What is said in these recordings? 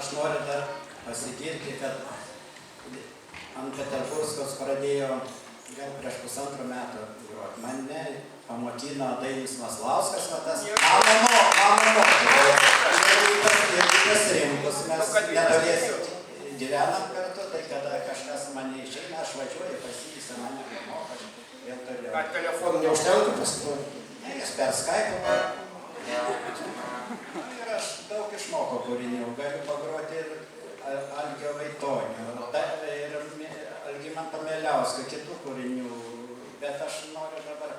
aš noriu dar pasigirti, kad ant Peterburskos pradėjo gal prieš 1,5 metų groti. Mane pamokino Dainius Maslauskas, va tas mano mokytojas. Ir tas rinkus mes netoliesi gyvenam kartu, tai kada kažkas mane išeina, aš važiuoju, pasijys mane pamoko, vėl toliau. Ar telefonų neužtenka pasiduoti? Ne, jis per Skype'ą. Ir aš daug išmokau kūrinių, galiu pagroti ir Algio Vaitonio, ir Algimanto Mieliausko, kitų kūrinių, bet aš noriu dabar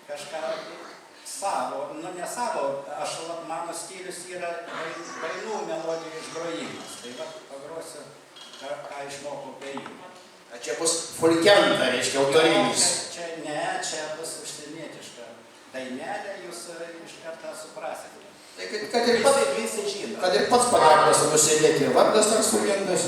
kažką savo, nu ne savo, mano stilius yra dainų melodijų išgrojimas, tai va pagrosiu, ką išmokau be jų. Čia bus folkenta, reiškia, autorinis. Čia bus užsienietiška dainelė, jūs iš karto suprasite. Tai kad ir pats padargas nusidėti, vardas toks folkentas.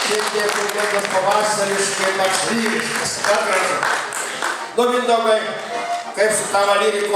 Šiandien kultūros pavasariškai toks lyriškas, per gražu. Nu, Mindaugai, kaip su tavo lyriku